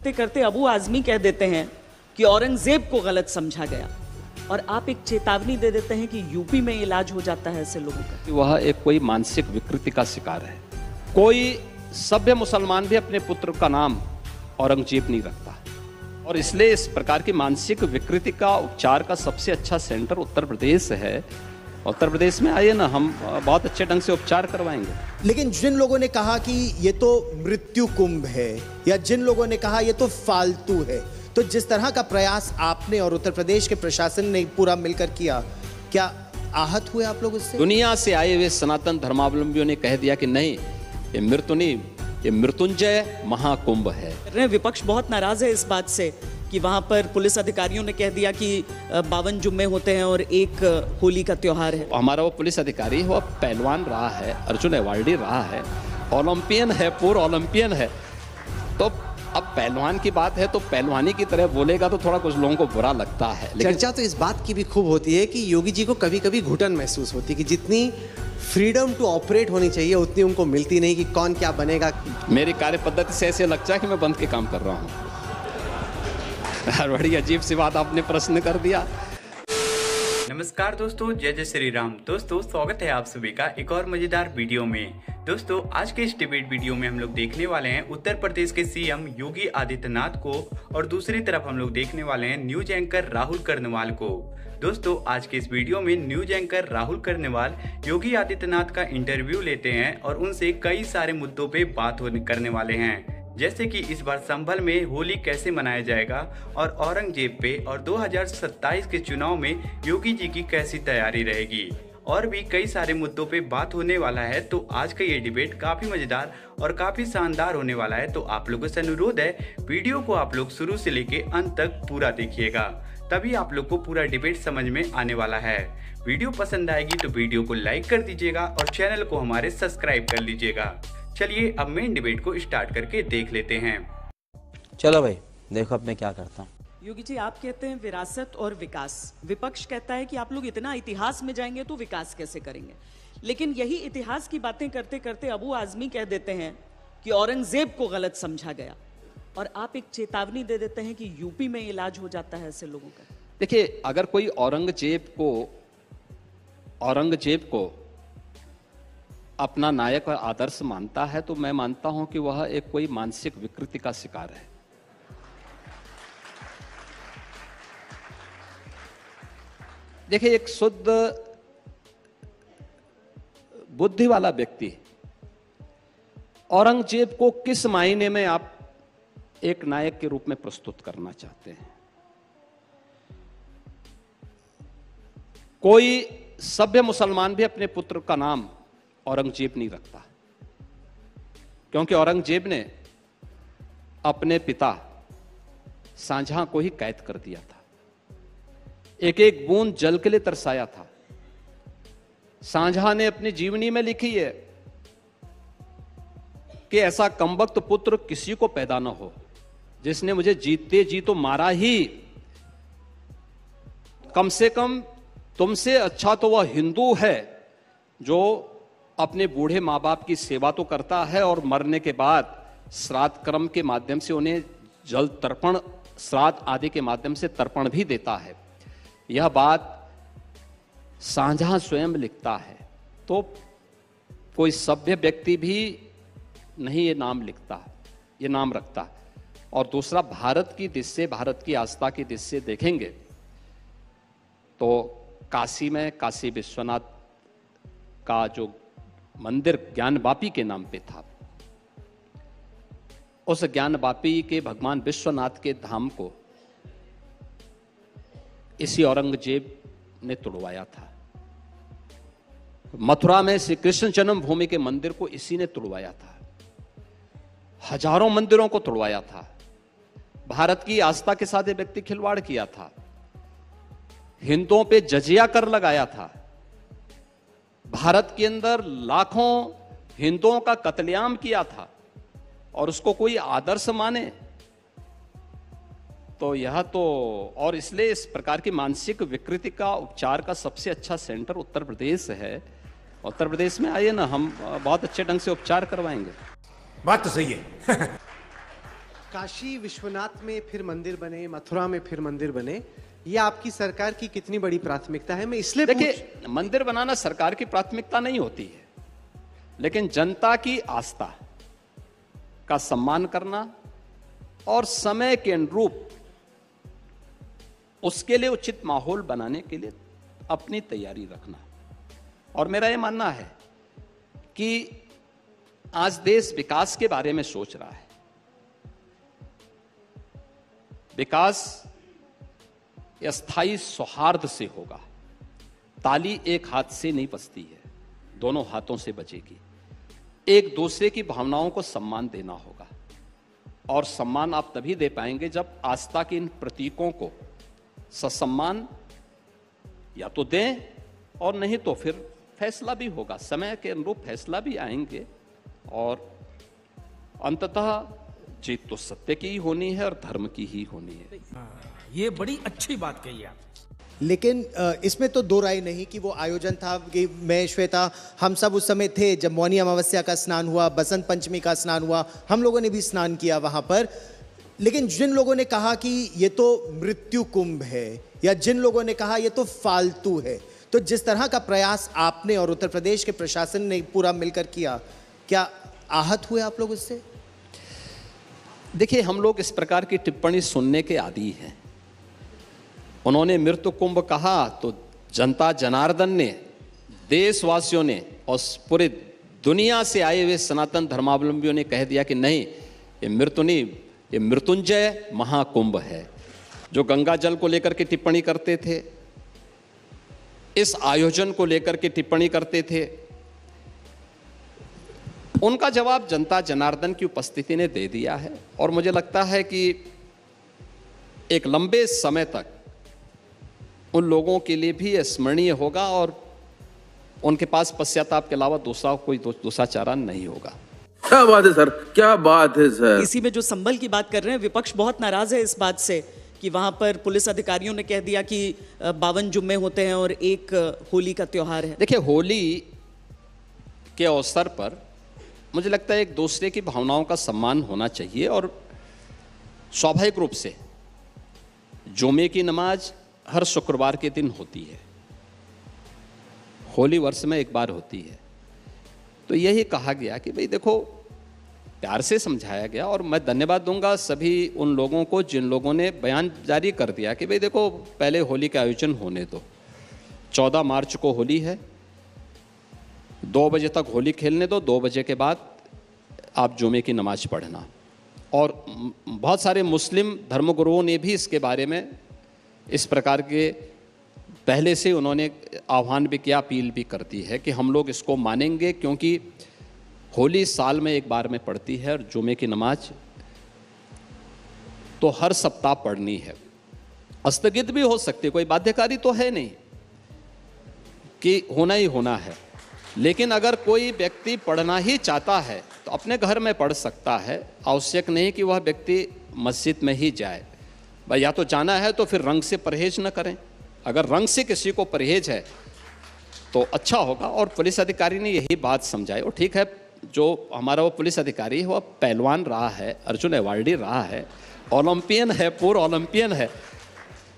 करते करते अबू आजमी कह देते हैं कि औरंगजेब को गलत समझा गया, और आप एक चेतावनी दे देते हैं कि यूपी में इलाज हो जाता है ऐसे लोगों का। वह एक कोई मानसिक विकृति का शिकार है। कोई सभ्य मुसलमान भी अपने पुत्र का नाम औरंगजेब नहीं रखता, और इसलिए इस प्रकार की मानसिक विकृति का उपचार का सबसे अच्छा सेंटर उत्तर प्रदेश है। उत्तर प्रदेश में आइए ना, हम बहुत अच्छे ढंग से उपचार करवाएंगे। लेकिन जिन लोगों ने कहा कि ये तो मृत्यु कुंभ है, या जिन लोगों ने कहा ये तो फालतू है, तो जिस तरह का प्रयास आपने और उत्तर प्रदेश के प्रशासन ने पूरा मिलकर किया, क्या आहत हुए आप लोग इससे? दुनिया से आए हुए सनातन धर्मावलंबियों ने कह दिया कि नहीं, ये मृत्यु नहीं, ये मृत्युंजय महाकुंभ है। विपक्ष बहुत नाराज है इस बात से कि वहां पर पुलिस अधिकारियों ने कह दिया कि 52 जुम्मे होते हैं और एक होली का त्योहार है। हमारा वो पुलिस अधिकारी वो पहलवान रहा है, अर्जुन अवार्डी रहा है, ओलंपियन है, पूर्व ओलंपियन है, तो अब पहलवान की बात है तो पहलवानी की तरह बोलेगा तो थोड़ा कुछ लोगों को बुरा लगता है। चर्चा तो इस बात की भी खूब होती है कि योगी जी को कभी कभी घुटन महसूस होती है कि जितनी फ्रीडम टू ऑपरेट होनी चाहिए उतनी उनको मिलती नहीं, कि कौन क्या बनेगा। मेरी कार्य पद्धति से ऐसे लगता है कि मैं बंद के काम कर रहा हूँ। बड़ी अजीब सी बात आपने प्रश्न कर दिया। नमस्कार दोस्तों, जय जय श्री राम। दोस्तों स्वागत है आप सभी का एक और मजेदार वीडियो में। दोस्तों आज के इस डिबेट वीडियो में हम लोग देखने वाले हैं उत्तर प्रदेश के सीएम योगी आदित्यनाथ को, और दूसरी तरफ हम लोग देखने वाले हैं न्यूज एंकर राहुल कर्णवाल को। दोस्तों आज के इस वीडियो में न्यूज एंकर राहुल कर्णवाल योगी आदित्यनाथ का इंटरव्यू लेते हैं और उनसे कई सारे मुद्दों पे बात करने वाले हैं, जैसे कि इस बार संभल में होली कैसे मनाया जाएगा और औरंगजेब पे, और 2027 के चुनाव में योगी जी की कैसी तैयारी रहेगी, और भी कई सारे मुद्दों पे बात होने वाला है। तो आज का ये डिबेट काफी मजेदार और काफी शानदार होने वाला है। तो आप लोगों से अनुरोध है, वीडियो को आप लोग शुरू से लेके अंत तक पूरा देखिएगा, तभी आप लोग को पूरा डिबेट समझ में आने वाला है। वीडियो पसंद आएगी तो वीडियो को लाइक कर दीजिएगा और चैनल को हमारे सब्सक्राइब कर लीजिएगा। चलिए अब मेन डिबेट को स्टार्ट करके देख लेते हैं। चलो भाई देखो अब मैं क्या करता हूँ। योगी जी आप कहते हैं विरासत और विकास, विपक्ष कहता है कि आप लोग इतना इतिहास में जाएंगे तो विकास कैसे करेंगे। लेकिन यही इतिहास की बातें करते करते अबू आजमी कह देते हैं कि औरंगजेब को गलत समझा गया, और आप एक चेतावनी दे देते हैं कि यूपी में इलाज हो जाता है ऐसे लोगों का। देखिए, अगर कोई औरंगजेब को अपना नायक और आदर्श मानता है तो मैं मानता हूं कि वह एक कोई मानसिक विकृति का शिकार है। देखिए, एक शुद्ध बुद्धि वाला व्यक्ति औरंगजेब को किस मायने में आप एक नायक के रूप में प्रस्तुत करना चाहते हैं? कोई सभ्य मुसलमान भी अपने पुत्र का नाम औरंगजेब नहीं रखता, क्योंकि औरंगजेब ने अपने पिता शाहजहां को ही कैद कर दिया था, एक एक बूंद जल के लिए तरसाया था। शाहजहां ने अपनी जीवनी में लिखी है कि ऐसा कमबख्त पुत्र किसी को पैदा न हो जिसने मुझे जीते जी तो मारा ही, कम से कम तुमसे अच्छा तो वह हिंदू है जो अपने बूढ़े माँ बाप की सेवा तो करता है और मरने के बाद श्राद्ध कर्म के माध्यम से उन्हें जल तर्पण, श्राद्ध आदि के माध्यम से तर्पण भी देता है। यह बात शाहजहां स्वयं लिखता है, तो कोई सभ्य व्यक्ति भी नहीं ये नाम लिखता, ये नाम रखता। और दूसरा, भारत की दृष्टि से, भारत की आस्था की दृष्टि से देखेंगे तो काशी में काशी विश्वनाथ का जो मंदिर ज्ञानवापी के नाम पे था, उस ज्ञानवापी के भगवान विश्वनाथ के धाम को इसी औरंगजेब ने तुड़वाया था। मथुरा में श्री कृष्ण जन्मभूमि के मंदिर को इसी ने तुड़वाया था। हजारों मंदिरों को तुड़वाया था। भारत की आस्था के साथ ये व्यक्ति खिलवाड़ किया था। हिंदुओं पे जजिया कर लगाया था। भारत के अंदर लाखों हिंदुओं का कत्लेआम किया था, और उसको कोई आदर्श माने तो यह तो, और इसलिए इस प्रकार की मानसिक विकृति का उपचार का सबसे अच्छा सेंटर उत्तर प्रदेश है। उत्तर प्रदेश में आइए ना, हम बहुत अच्छे ढंग से उपचार करवाएंगे। बात तो सही है। काशी विश्वनाथ में फिर मंदिर बने, मथुरा में फिर मंदिर बने, ये आपकी सरकार की कितनी बड़ी प्राथमिकता है? मैं इसलिए देखिए, मंदिर बनाना सरकार की प्राथमिकता नहीं होती है, लेकिन जनता की आस्था का सम्मान करना और समय के अनुरूप उसके लिए उचित माहौल बनाने के लिए अपनी तैयारी रखना। और मेरा यह मानना है कि आज देश विकास के बारे में सोच रहा है। विकास स्थायी सौहार्द से होगा। ताली एक हाथ से नहीं बजती है, दोनों हाथों से बजेगी। एक दूसरे की भावनाओं को सम्मान देना होगा, और सम्मान आप तभी दे पाएंगे जब आस्था के इन प्रतीकों को ससम्मान या तो दें, और नहीं तो फिर फैसला भी होगा, समय के अनुरूप फैसला भी आएंगे, और अंततः जीत तो सत्य की ही होनी है और धर्म की ही होनी है। ये बड़ी अच्छी बात कही आप। लेकिन इसमें तो दो राय नहीं कि वो आयोजन था कि मैं, श्वेता, हम सब उस समय थे जब मौनी अमावस्या का स्नान हुआ, बसंत पंचमी का स्नान हुआ, हम लोगों ने भी स्नान किया वहां पर। लेकिन जिन लोगों ने कहा कि ये तो मृत्यु कुंभ है, या जिन लोगों ने कहा ये तो फालतू है, तो जिस तरह का प्रयास आपने और उत्तर प्रदेश के प्रशासन ने पूरा मिलकर किया, क्या आहत हुए आप लोग इससे? देखिए, हम लोग इस प्रकार की टिप्पणी सुनने के आदी हैं। उन्होंने मृत्यु कुंभ कहा तो जनता जनार्दन ने, देशवासियों ने और पूरी दुनिया से आए हुए सनातन धर्मावलंबियों ने कह दिया कि नहीं, ये मृत्यु नहीं, ये मृत्युंजय महाकुंभ है। जो गंगा जल को लेकर के टिप्पणी करते थे, इस आयोजन को लेकर के टिप्पणी करते थे, उनका जवाब जनता जनार्दन की उपस्थिति ने दे दिया है। और मुझे लगता है कि एक लंबे समय तक उन लोगों के लिए भी स्मरणीय होगा, और उनके पास पश्चाताप के अलावा दूसरा चारा नहीं होगा। क्या बात है सर, क्या बात है सर। इसी में जो संभल की बात कर रहे हैं, विपक्ष बहुत नाराज है इस बात से कि वहां पर पुलिस अधिकारियों ने कह दिया कि 52 जुम्मे होते हैं और एक होली का त्योहार है। देखिए, होली के अवसर पर मुझे लगता है एक दूसरे की भावनाओं का सम्मान होना चाहिए, और स्वाभाविक रूप से जुमे की नमाज हर शुक्रवार के दिन होती है, होली वर्ष में एक बार होती है। तो यही कहा गया कि भाई देखो, प्यार से समझाया गया, और मैं धन्यवाद दूंगा सभी उन लोगों को जिन लोगों ने बयान जारी कर दिया कि भाई देखो, पहले होली का आयोजन होने दो, 14 मार्च को होली है, 2 बजे तक होली खेलने दो, 2 बजे के बाद आप जुमे की नमाज पढ़ना। और बहुत सारे मुस्लिम धर्मगुरुओं ने भी इसके बारे में इस प्रकार के पहले से उन्होंने आह्वान भी किया, अपील भी करती है कि हम लोग इसको मानेंगे, क्योंकि होली साल में एक बार में पड़ती है, और जुमे की नमाज तो हर सप्ताह पढ़नी है। स्थगित भी हो सकती है, कोई बाध्यकारी तो है नहीं कि होना ही होना है। लेकिन अगर कोई व्यक्ति पढ़ना ही चाहता है तो अपने घर में पढ़ सकता है, आवश्यक नहीं कि वह व्यक्ति मस्जिद में ही जाए। भाई, या तो जाना है तो फिर रंग से परहेज न करें। अगर रंग से किसी को परहेज है तो अच्छा होगा। और पुलिस अधिकारी ने यही बात समझाई। और ठीक है, जो हमारा वो पुलिस अधिकारी है वह पहलवान रहा है, अर्जुन अवार्डी रहा है, ओलंपियन है, पूर्व ओलंपियन है,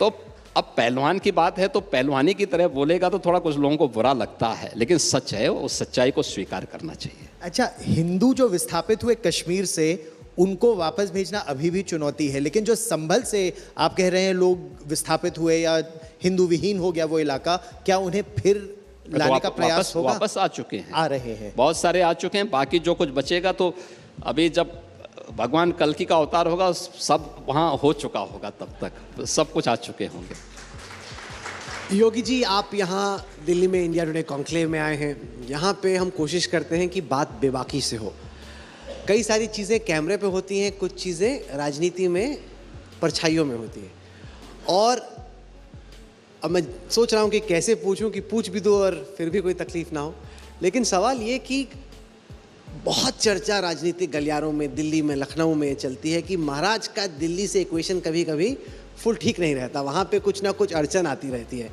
तो अब पहलवान की बात है तो पहलवानी की तरह बोलेगा तो थोड़ा कुछ लोगों को बुरा लगता है, लेकिन सच है, उस सच्चाई को स्वीकार करना चाहिए। अच्छा, हिंदू जो विस्थापित हुए कश्मीर से, उनको वापस भेजना अभी भी चुनौती है, लेकिन जो संभल से आप कह रहे हैं लोग विस्थापित हुए या हिंदू विहीन हो गया वो इलाका, क्या उन्हें फिर लाने का प्रयास होगा? वापस आ चुके हैं, आ रहे हैं, बहुत सारे आ चुके हैं। बाकी जो कुछ बचेगा तो अभी जब भगवान कल्कि का अवतार होगा सब वहाँ हो चुका होगा, तब तक सब कुछ आ चुके होंगे। योगी जी, आप यहाँ दिल्ली में इंडिया टुडे कॉन्क्लेव में आए हैं। यहाँ पे हम कोशिश करते हैं कि बात बेबाकी से हो। कई सारी चीज़ें कैमरे पे होती हैं, कुछ चीज़ें राजनीति में परछाइयों में होती हैं। और अब मैं सोच रहा हूँ कि कैसे पूछूं कि पूछ भी दो और फिर भी कोई तकलीफ ना हो। लेकिन सवाल ये कि बहुत चर्चा राजनीतिक गलियारों में, दिल्ली में, लखनऊ में चलती है कि महाराज का दिल्ली से इक्वेशन कभी कभी फुल ठीक नहीं रहता, वहाँ पे कुछ ना कुछ अड़चन आती रहती है।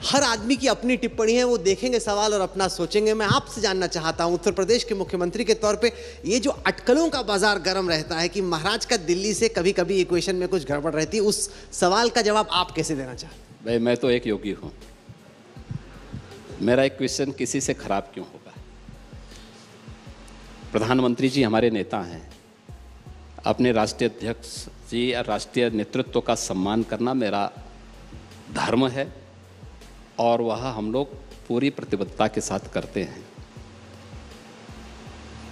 हर आदमी की अपनी टिप्पणी है, वो देखेंगे सवाल और अपना सोचेंगे। मैं आपसे जानना चाहता हूं, उत्तर प्रदेश के मुख्यमंत्री के तौर पे ये जो अटकलों का बाजार गर्म रहता है कि महाराज का दिल्ली से कभी कभी इक्वेशन में कुछ गड़बड़ रहती है, उस सवाल का जवाब आप कैसे देना चाहते हैं? भाई मैं तो एक योगी हूं, मेरा इक्वेशन किसी से खराब क्यों होगा? प्रधानमंत्री जी हमारे नेता हैं, अपने राष्ट्रीय अध्यक्ष जी या राष्ट्रीय नेतृत्व का सम्मान करना मेरा धर्म है और वह हम लोग पूरी प्रतिबद्धता के साथ करते हैं।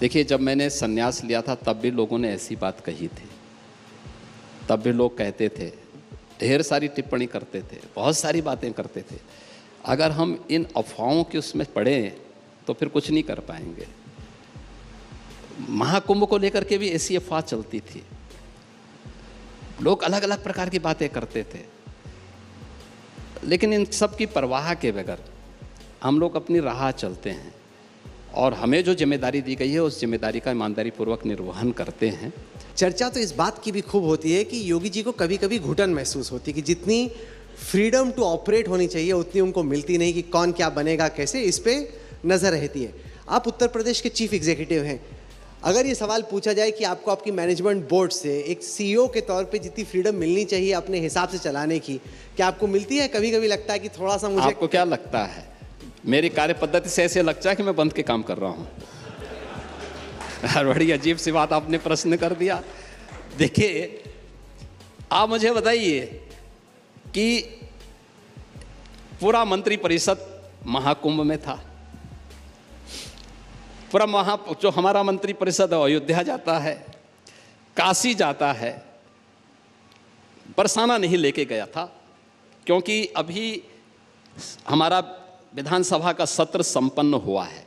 देखिए, जब मैंने संन्यास लिया था तब भी लोगों ने ऐसी बात कही थी, तब भी लोग कहते थे, ढेर सारी टिप्पणी करते थे, बहुत सारी बातें करते थे। अगर हम इन अफवाहों के उसमें पड़े तो फिर कुछ नहीं कर पाएंगे। महाकुंभ को लेकर के भी ऐसी अफवाह चलती थी, लोग अलग अलग प्रकार की बातें करते थे, लेकिन इन सब की परवाह के बगैर हम लोग अपनी राह चलते हैं और हमें जो जिम्मेदारी दी गई है उस जिम्मेदारी का ईमानदारी पूर्वक निर्वहन करते हैं। चर्चा तो इस बात की भी खूब होती है कि योगी जी को कभी कभी घुटन महसूस होती है कि जितनी फ्रीडम टू ऑपरेट होनी चाहिए उतनी उनको मिलती नहीं, कि कौन क्या बनेगा कैसे, इस पे नज़र रहती है। आप उत्तर प्रदेश के चीफ एग्जीक्यूटिव हैं, अगर ये सवाल पूछा जाए कि आपको आपकी मैनेजमेंट बोर्ड से एक सीईओ के तौर पे जितनी फ्रीडम मिलनी चाहिए अपने हिसाब से चलाने की, क्या आपको मिलती है? कभी कभी लगता है कि थोड़ा सा मुझे, आपको क्या लगता है? मेरी कार्य पद्धति से ऐसे लगता है कि मैं बंद के काम कर रहा हूँ। बड़ी अजीब सी बात आपने प्रश्न कर दिया। देखिए, आप मुझे बताइए कि पूरा मंत्री परिषद महाकुंभ में था, पूरा जो हमारा मंत्री परिषद अयोध्या जाता है, काशी जाता है, बरसाना नहीं लेके गया था क्योंकि अभी हमारा विधानसभा का सत्र संपन्न हुआ है।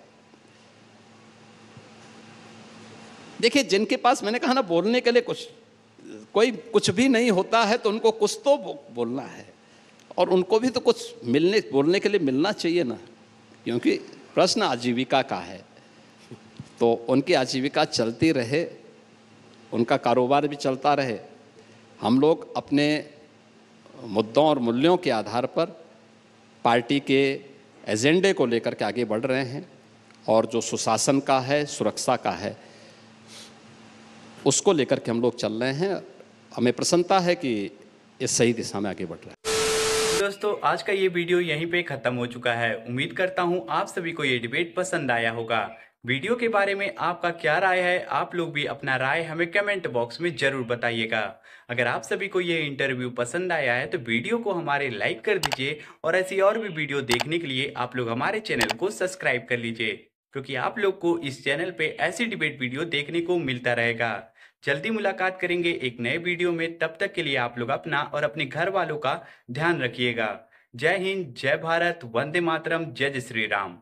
देखिए, जिनके पास, मैंने कहा ना, बोलने के लिए कोई कुछ भी नहीं होता है तो उनको कुछ तो बोलना है और उनको भी तो कुछ बोलने के लिए मिलना चाहिए ना, क्योंकि प्रश्न आजीविका का है। तो उनकी आजीविका चलती रहे, उनका कारोबार भी चलता रहे। हम लोग अपने मुद्दों और मूल्यों के आधार पर पार्टी के एजेंडे को लेकर के आगे बढ़ रहे हैं और जो सुशासन का है, सुरक्षा का है, उसको लेकर के हम लोग चल रहे हैं। हमें प्रसन्नता है कि ये सही दिशा में आगे बढ़ रहा है। दोस्तों, आज का ये वीडियो यहीं पे खत्म हो चुका है। उम्मीद करता हूँ आप सभी को ये डिबेट पसंद आया होगा। वीडियो के बारे में आपका क्या राय है? आप लोग भी अपना राय हमें कमेंट बॉक्स में जरूर बताइएगा। अगर आप सभी को ये इंटरव्यू पसंद आया है तो वीडियो को हमारे लाइक कर दीजिए और ऐसी और भी वीडियो देखने के लिए आप लोग हमारे चैनल को सब्सक्राइब कर लीजिए, क्योंकि आप लोग को इस चैनल पे ऐसी डिबेट वीडियो देखने को मिलता रहेगा। जल्दी मुलाकात करेंगे एक नए वीडियो में। तब तक के लिए आप लोग अपना और अपने घर वालों का ध्यान रखिएगा। जय हिंद, जय भारत, वंदे मातरम, जय जय श्री राम।